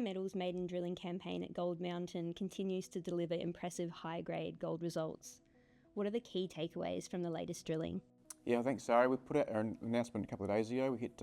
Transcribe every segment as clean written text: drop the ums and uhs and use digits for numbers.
Metals' maiden drilling campaign at Gold Mountain continues to deliver impressive high-grade gold results. What are the key takeaways from the latest drilling? Yeah, thanks, Sarah. We put out our announcement a couple of days ago. We hit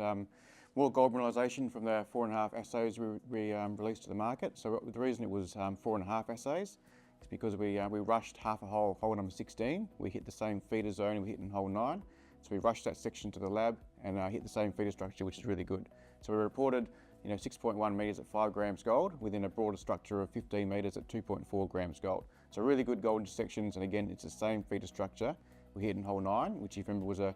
more gold mineralisation from the 4.5 assays we released to the market. So the reason it was 4.5 assays is because we rushed half a hole number 16. We hit the same feeder zone and we hit in hole 9. So we rushed that section to the lab and hit the same feeder structure, which is really good. So we reported 6.1 metres at 5 grams gold within a broader structure of 15 metres at 2.4 grams gold. So really good gold intersections, and again, it's the same feeder structure we hit in hole 9, which if you remember was a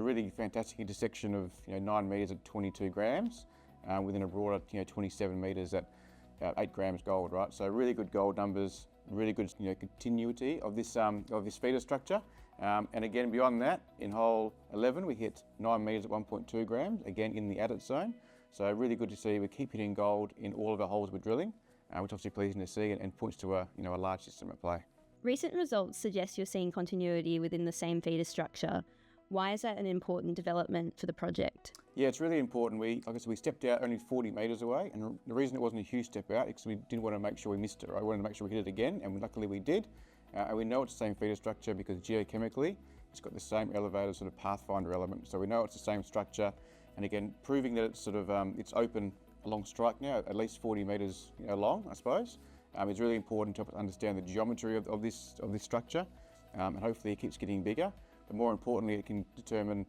really fantastic intersection of 9 metres at 22 grams within a broader 27 metres at 8 grams gold, right? So really good gold numbers, really good continuity of this feeder structure. And again, beyond that, in hole 11, we hit 9 metres at 1.2 grams, again in the adit zone. So really good to see we keep hitting gold in all of our holes we're drilling, which obviously pleasing to see and points to a large system at play. Recent results suggest you're seeing continuity within the same feeder structure. Why is that an important development for the project? Yeah, it's really important. We stepped out only 40 metres away, and the reason it wasn't a huge step out is because we didn't want to make sure we missed it. Right? We wanted to make sure we hit it again, and luckily we did. And we know it's the same feeder structure because geochemically it's got the same elevated sort of pathfinder element. So we know it's the same structure, and again, proving that it's it's open along strike now, at least 40 metres long, I suppose. It's really important to understand the geometry of this structure, and hopefully it keeps getting bigger. But more importantly, it can determine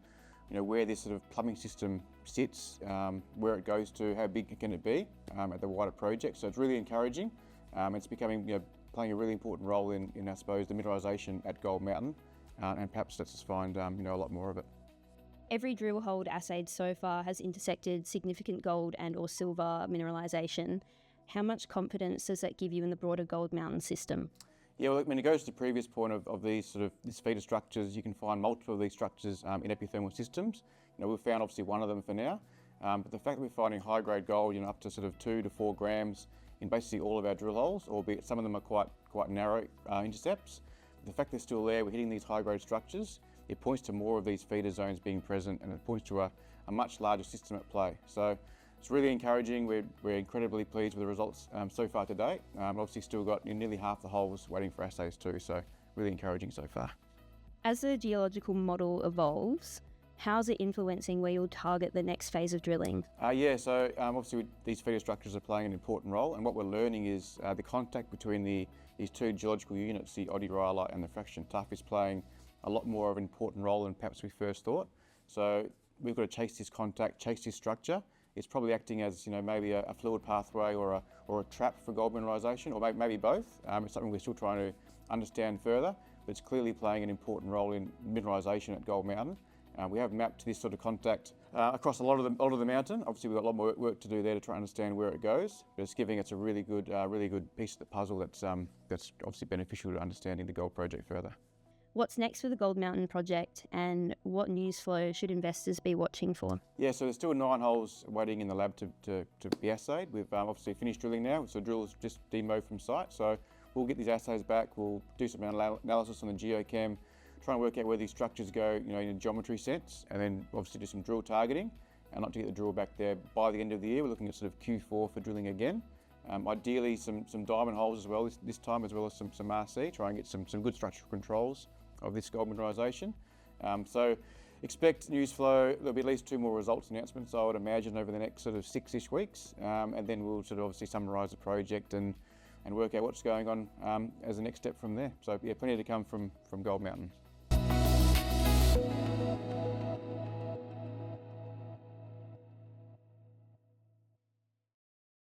where this sort of plumbing system sits, where it goes to, how big can it be at the wider project. So it's really encouraging. It's becoming playing a really important role in I suppose the mineralisation at Gold Mountain, and perhaps let's just find a lot more of it. Every drill hole assayed so far has intersected significant gold and or silver mineralisation. How much confidence does that give you in the broader Gold Mountain system? Yeah, well, it goes to the previous point of these these feeder structures. You can find multiple of these structures in epithermal systems. We've found obviously one of them for now, but the fact that we're finding high-grade gold, up to 2 to 4 grams in basically all of our drill holes, albeit some of them are quite narrow intercepts. The fact they're still there, we're hitting these high-grade structures. It points to more of these feeder zones being present, and it points to a much larger system at play. So it's really encouraging. We're incredibly pleased with the results so far to date. Obviously still got nearly half the holes waiting for assays too, so really encouraging so far. As the geological model evolves, how's it influencing where you'll target the next phase of drilling? So obviously these feeder structures are playing an important role, and what we're learning is the contact between these two geological units, the oddy rhyolite and the fraction tuff, is playing a lot more of an important role than perhaps we first thought. So we've got to chase this contact, chase this structure. It's probably acting as maybe a fluid pathway or a trap for gold mineralisation, or maybe both. It's something we're still trying to understand further, but it's clearly playing an important role in mineralisation at Gold Mountain. We have mapped this sort of contact across a lot of the mountain. Obviously, we've got a lot more work to do there to try and understand where it goes, but it's giving us a really good piece of the puzzle that's obviously beneficial to understanding the gold project further. What's next for the Gold Mountain project, and what news flow should investors be watching for? Yeah, so there's still 9 holes waiting in the lab to be assayed. We've obviously finished drilling now, so drill's just demoed from site. So we'll get these assays back, we'll do some analysis on the geochem, try and work out where these structures go, in a geometry sense, and then obviously do some drill targeting, and not to get the drill back there by the end of the year. We're looking at Q4 for drilling again. Ideally some diamond holes as well this time, as well as some RC, try and get some good structural controls of this gold mineralisation. So expect news flow. There'll be at least 2 more results announcements, I would imagine, over the next 6-ish weeks, and then we'll obviously summarise the project and work out what's going on as the next step from there. So yeah, plenty to come from Gold Mountain.